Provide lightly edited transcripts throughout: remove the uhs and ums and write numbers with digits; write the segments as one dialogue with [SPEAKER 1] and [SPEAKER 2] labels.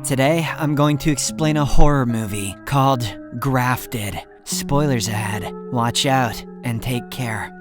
[SPEAKER 1] Today, I'm going to explain a horror movie called Grafted. Spoilers ahead. Watch out and take care.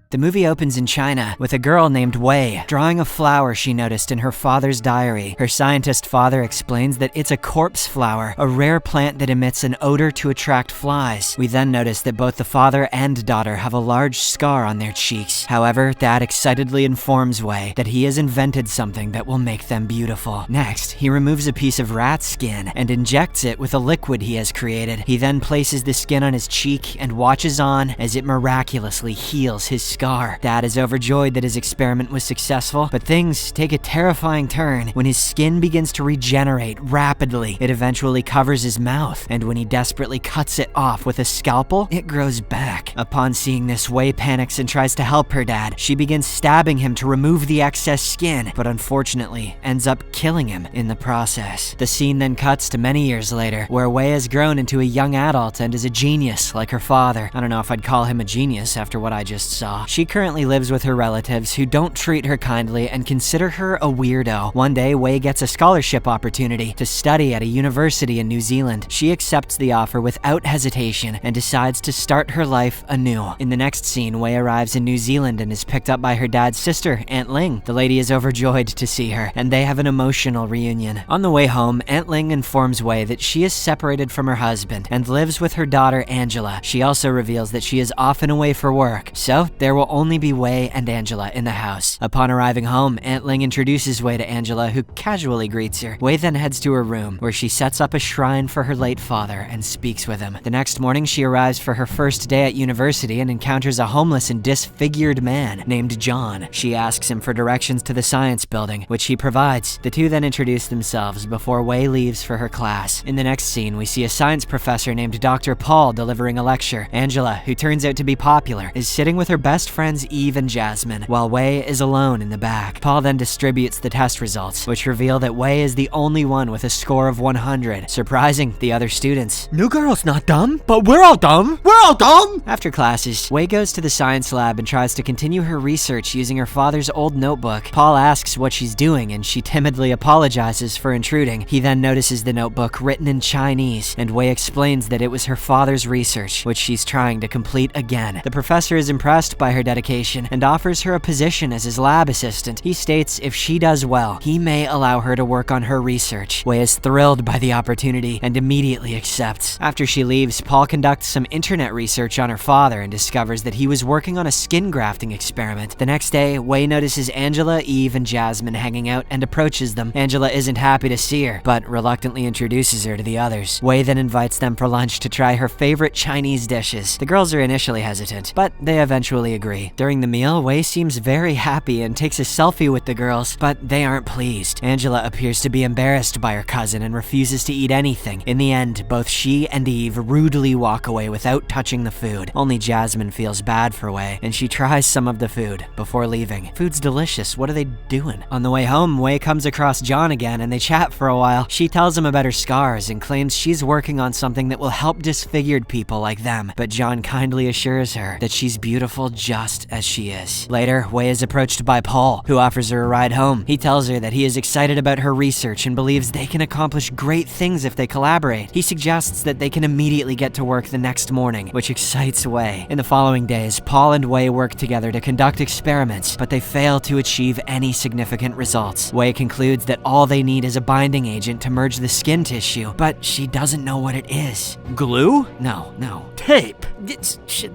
[SPEAKER 1] The movie opens in China with a girl named Wei drawing a flower she noticed in her father's diary. Her scientist father explains that it's a corpse flower, a rare plant that emits an odor to attract flies. We then notice that both the father and daughter have a large scar on their cheeks. However, Dad excitedly informs Wei that he has invented something that will make them beautiful. Next, he removes a piece of rat skin and injects it with a liquid he has created. He then places the skin on his cheek and watches on as it miraculously heals his scar. Dad is overjoyed that his experiment was successful, but things take a terrifying turn when his skin begins to regenerate rapidly. It eventually covers his mouth, and when he desperately cuts it off with a scalpel, it grows back. Upon seeing this, Wei panics and tries to help her dad. She begins stabbing him to remove the excess skin, but unfortunately ends up killing him in the process. The scene then cuts to many years later, where Wei has grown into a young adult and is a genius like her father. I don't know if I'd call him a genius after what I just saw. She currently lives with her relatives who don't treat her kindly and consider her a weirdo. One day, Wei gets a scholarship opportunity to study at a university in New Zealand. She accepts the offer without hesitation and decides to start her life anew. In the next scene, Wei arrives in New Zealand and is picked up by her dad's sister, Aunt Ling. The lady is overjoyed to see her, and they have an emotional reunion. On the way home, Aunt Ling informs Wei that she is separated from her husband and lives with her daughter, Angela. She also reveals that she is often away for work, so there will only be Wei and Angela in the house. Upon arriving home, Aunt Ling introduces Wei to Angela, who casually greets her. Wei then heads to her room, where she sets up a shrine for her late father and speaks with him. The next morning, she arrives for her first day at university and encounters a homeless and disfigured man named John. She asks him for directions to the science building, which he provides. The two then introduce themselves before Wei leaves for her class. In the next scene, we see a science professor named Dr. Paul delivering a lecture. Angela, who turns out to be popular, is sitting with her best friends Eve and Jasmine, while Wei is alone in the back. Paul then distributes the test results, which reveal that Wei is the only one with a score of 100, surprising the other students.
[SPEAKER 2] New girl's not dumb, but we're all dumb. We're all dumb!
[SPEAKER 1] After classes, Wei goes to the science lab and tries to continue her research using her father's old notebook. Paul asks what she's doing, and she timidly apologizes for intruding. He then notices the notebook written in Chinese, and Wei explains that it was her father's research, which she's trying to complete again. The professor is impressed by her dedication and offers her a position as his lab assistant. He states if she does well, he may allow her to work on her research. Wei is thrilled by the opportunity and immediately accepts. After she leaves, Paul conducts some internet research on her father and discovers that he was working on a skin grafting experiment. The next day, Wei notices Angela, Eve, and Jasmine hanging out and approaches them. Angela isn't happy to see her, but reluctantly introduces her to the others. Wei then invites them for lunch to try her favorite Chinese dishes. The girls are initially hesitant, but they eventually agree. During the meal, Wei seems very happy and takes a selfie with the girls, but they aren't pleased. Angela appears to be embarrassed by her cousin and refuses to eat anything. In the end, both she and Eve rudely walk away without touching the food. Only Jasmine feels bad for Wei, and she tries some of the food before leaving. Food's delicious, what are they doing? On the way home, Wei comes across John again and they chat for a while. She tells him about her scars and claims she's working on something that will help disfigured people like them, but John kindly assures her that she's beautiful just as she is. Later, Wei is approached by Paul, who offers her a ride home. He tells her that he is excited about her research and believes they can accomplish great things if they collaborate. He suggests that they can immediately get to work the next morning, which excites Wei. In the following days, Paul and Wei work together to conduct experiments, but they fail to achieve any significant results. Wei concludes that all they need is a binding agent to merge the skin tissue, but she doesn't know what it is.
[SPEAKER 2] Glue?
[SPEAKER 1] No.
[SPEAKER 2] Tape.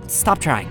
[SPEAKER 1] Stop trying.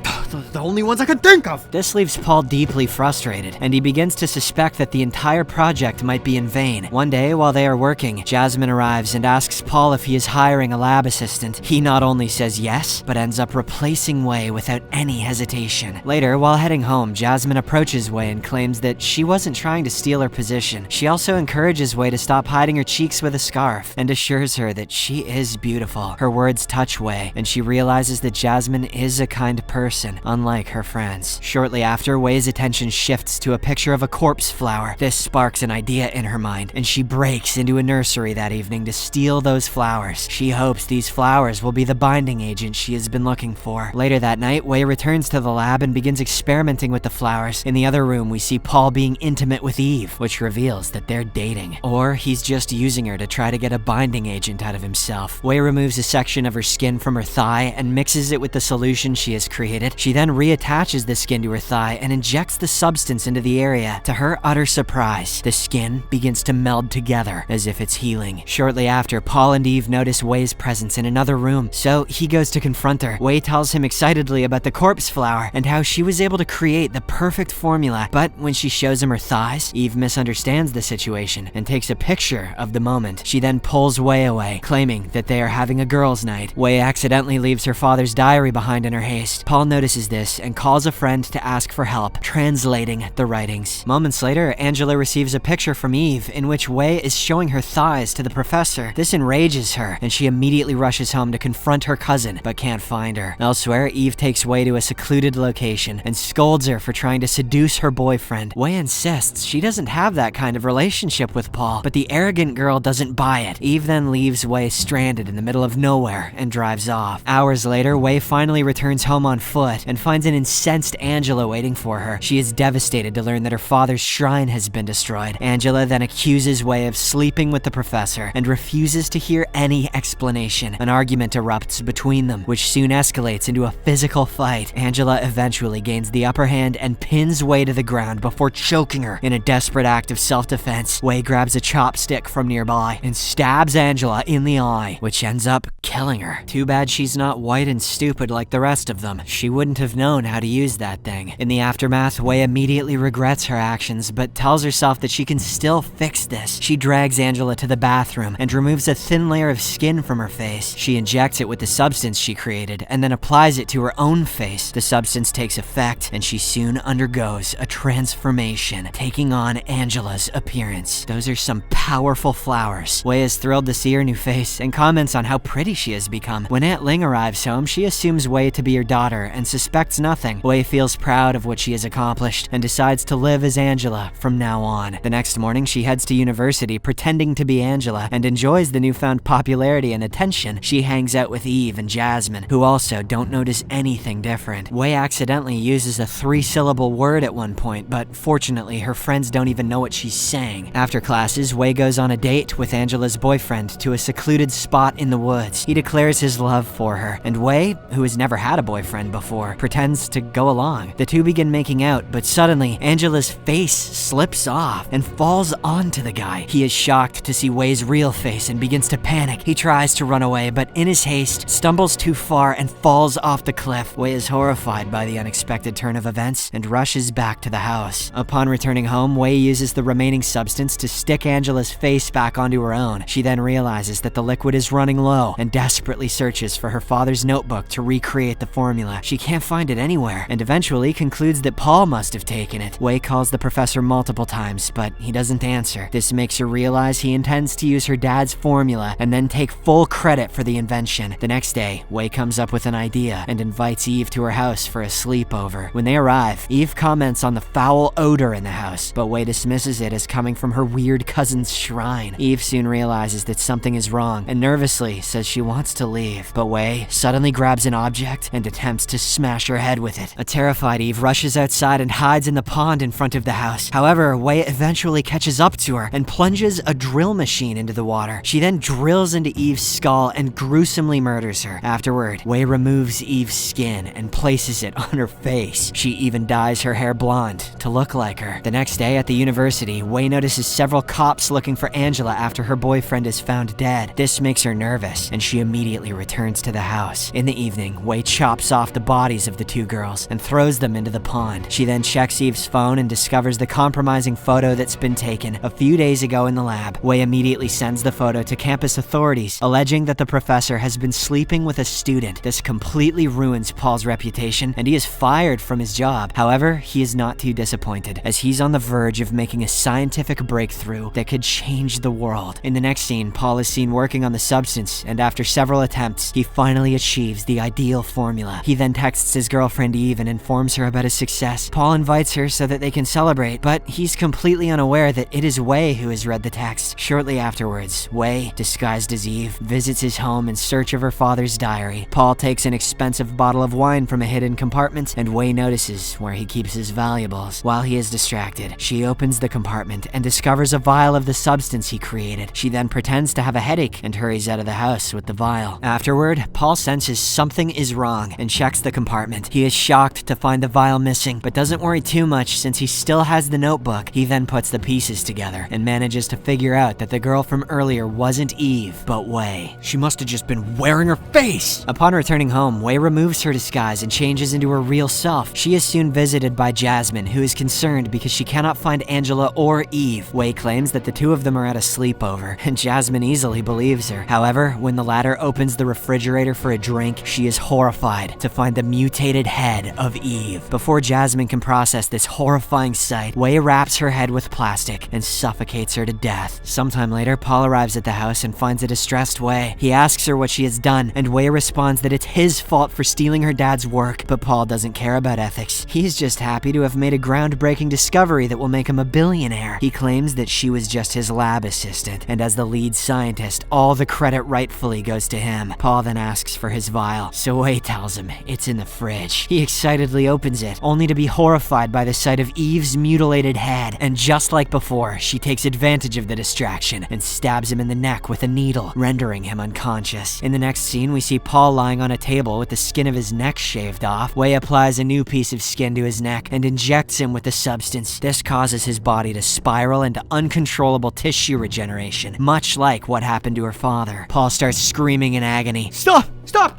[SPEAKER 2] The only ones I can think of.
[SPEAKER 1] This leaves Paul deeply frustrated, and he begins to suspect that the entire project might be in vain. One day, while they are working, Jasmine arrives and asks Paul if he is hiring a lab assistant. He not only says yes, but ends up replacing Wei without any hesitation. Later, while heading home, Jasmine approaches Wei and claims that she wasn't trying to steal her position. She also encourages Wei to stop hiding her cheeks with a scarf, and assures her that she is beautiful. Her words touch Wei, and she realizes that Jasmine is a kind person, unlike her friends. Shortly after, Wei's attention shifts to a picture of a corpse flower. This sparks an idea in her mind, and she breaks into a nursery that evening to steal those flowers. She hopes these flowers will be the binding agent she has been looking for. Later that night, Wei returns to the lab and begins experimenting with the flowers. In the other room, we see Paul being intimate with Eve, which reveals that they're dating. Or he's just using her to try to get a binding agent out of himself. Wei removes a section of her skin from her thigh and mixes it with the solution she has created. She then reattaches the skin to her thigh and injects the substance into the area. To her utter surprise, the skin begins to meld together as if it's healing. Shortly after, Paul and Eve notice Wei's presence in another room, so he goes to confront her. Wei tells him excitedly about the corpse flower and how she was able to create the perfect formula, but when she shows him her thighs, Eve misunderstands the situation and takes a picture of the moment. She then pulls Wei away, claiming that they are having a girls' night. Wei accidentally leaves her father's diary behind in her haste. Paul notices this and calls a friend to ask for help translating the writings. Moments later, Angela receives a picture from Eve in which Wei is showing her thighs to the professor. This enrages her, and she immediately rushes home to confront her cousin, but can't find her. Elsewhere, Eve takes Wei to a secluded location and scolds her for trying to seduce her boyfriend. Wei insists she doesn't have that kind of relationship with Paul, but the arrogant girl doesn't buy it. Eve then leaves Wei stranded in the middle of nowhere and drives off. Hours later, Wei finally returns home on foot and finds an incensed Angela waiting for her. She is devastated to learn that her father's shrine has been destroyed. Angela then accuses Wei of sleeping with the professor and refuses to hear any explanation. An argument erupts between them, which soon escalates into a physical fight. Angela eventually gains the upper hand and pins Wei to the ground before choking her. In a desperate act of self-defense, Wei grabs a chopstick from nearby and stabs Angela in the eye, which ends up killing her. Too bad she's not white and stupid like the rest of them. She wouldn't have known how to use that thing. In the aftermath, Wei immediately regrets her actions, but tells herself that she can still fix this. She drags Angela to the bathroom and removes a thin layer of skin from her face. She injects it with the substance she created and then applies it to her own face. The substance takes effect, and she soon undergoes a transformation, taking on Angela's appearance. Those are some powerful flowers. Wei is thrilled to see her new face and comments on how pretty she has become. When Aunt Ling arrives home, she assumes Wei to be her daughter and suspects nothing. Wei feels proud of what she has accomplished and decides to live as Angela from now on. The next morning, she heads to university pretending to be Angela and enjoys the newfound popularity and attention. She hangs out with Eve and Jasmine, who also don't notice anything different. Wei accidentally uses a 3-syllable word at one point, but fortunately, her friends don't even know what she's saying. After classes, Wei goes on a date with Angela's boyfriend to a secluded spot in the woods. He declares his love for her, and Wei, who has never had a boyfriend before, pretends to go along. The two begin making out, but suddenly, Angela's face slips off and falls onto the guy. He is shocked to see Wei's real face and begins to panic. He tries to run away, but in his haste, stumbles too far and falls off the cliff. Wei is horrified by the unexpected turn of events and rushes back to the house. Upon returning home, Wei uses the remaining substance to stick Angela's face back onto her own. She then realizes that the liquid is running low and desperately searches for her father's notebook to recreate the formula. She can't find it anywhere and eventually concludes that Paul must have taken it. Wei calls the professor multiple times, but he doesn't answer. This makes her realize he intends to use her dad's formula and then take full credit for the invention. The next day, Wei comes up with an idea and invites Eve to her house for a sleepover. When they arrive, Eve comments on the foul odor in the house, but Wei dismisses it as coming from her weird cousin's shrine. Eve soon realizes that something is wrong and nervously says she wants to leave, but Wei suddenly grabs an object and attempts to smash her head with it. A terrified Eve rushes outside and hides in the pond in front of the house. However, Wei eventually catches up to her and plunges a drill machine into the water. She then drills into Eve's skull and gruesomely murders her. Afterward, Wei removes Eve's skin and places it on her face. She even dyes her hair blonde to look like her. The next day at the university, Wei notices several cops looking for Angela after her boyfriend is found dead. This makes her nervous, and she immediately returns to the house. In the evening, Wei chops off the bodies of the two girls and throws them into the pond. She then checks Eve's phone and discovers the compromising photo that's been taken a few days ago in the lab. Wei immediately sends the photo to campus authorities, alleging that the professor has been sleeping with a student. This completely ruins Paul's reputation, and he is fired from his job. However, he is not too disappointed, as he's on the verge of making a scientific breakthrough that could change the world. In the next scene, Paul is seen working on the substance, and after several attempts, he finally achieves the ideal formula. He then texts his girlfriend Eve and informs her about his success. Paul invites her so that they can celebrate, but he's completely unaware that it is Wei who has read the text. Shortly afterwards, Wei, disguised as Eve, visits his home in search of her father's diary. Paul takes an expensive bottle of wine from a hidden compartment, and Wei notices where he keeps his valuables. While he is distracted, she opens the compartment and discovers a vial of the substance he created. She then pretends to have a headache and hurries out of the house with the vial. Afterward, Paul senses something is wrong and checks the compartment. He is shocked to find the vial missing, but doesn't worry too much since he still has the notebook. He then puts the pieces together and manages to figure out that the girl from earlier wasn't Eve, but Wei.
[SPEAKER 2] She must have just been wearing her face.
[SPEAKER 1] Upon returning home, Wei removes her disguise and changes into her real self. She is soon visited by Jasmine, who is concerned because she cannot find Angela or Eve. Wei claims that the two of them are at a sleepover, and Jasmine easily believes her. However, when the latter opens the refrigerator for a drink, she is horrified to find the mutated head of Eve. Before Jasmine can process this horrifying sight, Wei wraps her head with plastic and suffocates her to death. Sometime later, Paul arrives at the house and finds a distressed Wei. He asks her what she has done, and Wei responds that it's his fault for stealing her dad's work, but Paul doesn't care about ethics. He's just happy to have made a groundbreaking discovery that will make him a billionaire. He claims that she was just his lab assistant, and as the lead scientist, all the credit rightfully goes to him. Paul then asks for his vial, so Wei tells him it's in the fridge. He excitedly opens it, only to be horrified by the sight of Eve's mutilated head, and just like before, she takes advantage of the distraction and stabs him in the neck with a needle, rendering him unconscious. In the next scene, we see Paul lying on a table with the skin of his neck shaved off. Wei applies a new piece of skin to his neck and injects him with the substance. This causes his body to spiral into uncontrollable tissue regeneration, much like what happened to her father. Paul starts screaming in agony.
[SPEAKER 2] Stop!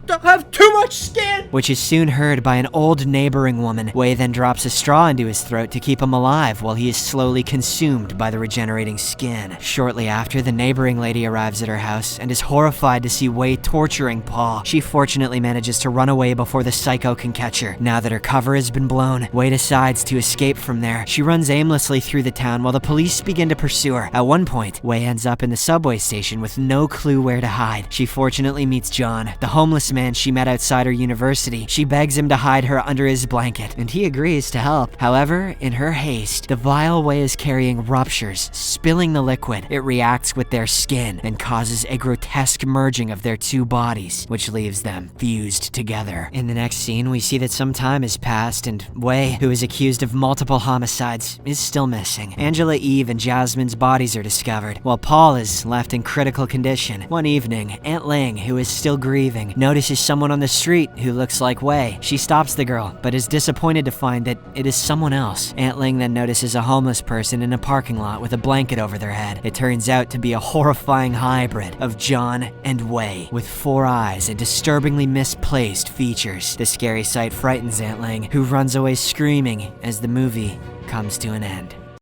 [SPEAKER 2] Don't have too much skin!
[SPEAKER 1] Which is soon heard by an old neighboring woman. Wei then drops a straw into his throat to keep him alive while he is slowly consumed by the regenerating skin. Shortly after, the neighboring lady arrives at her house and is horrified to see Wei torturing Paul. She fortunately manages to run away before the psycho can catch her. Now that her cover has been blown, Wei decides to escape from there. She runs aimlessly through the town while the police begin to pursue her. At one point, Wei ends up in the subway station with no clue where to hide. She fortunately meets John, the homeless man she met outside her university. She begs him to hide her under his blanket, and he agrees to help. However, in her haste, the vial Wei is carrying ruptures, spilling the liquid. It reacts with their skin and causes a grotesque merging of their two bodies, which leaves them fused together. In the next scene, we see that some time has passed, and Wei, who is accused of multiple homicides, is still missing. Angela, Eve, and Jasmine's bodies are discovered, while Paul is left in critical condition. One evening, Aunt Ling, who is still grieving, notices someone on the street who looks like Wei. She stops the girl, but is disappointed to find that it is someone else. Aunt Ling then notices a homeless person in a parking lot with a blanket over their head. It turns out to be a horrifying hybrid of John and Wei, with 4 eyes and disturbingly misplaced features. The scary sight frightens Aunt Ling, who runs away screaming as the movie comes to an end.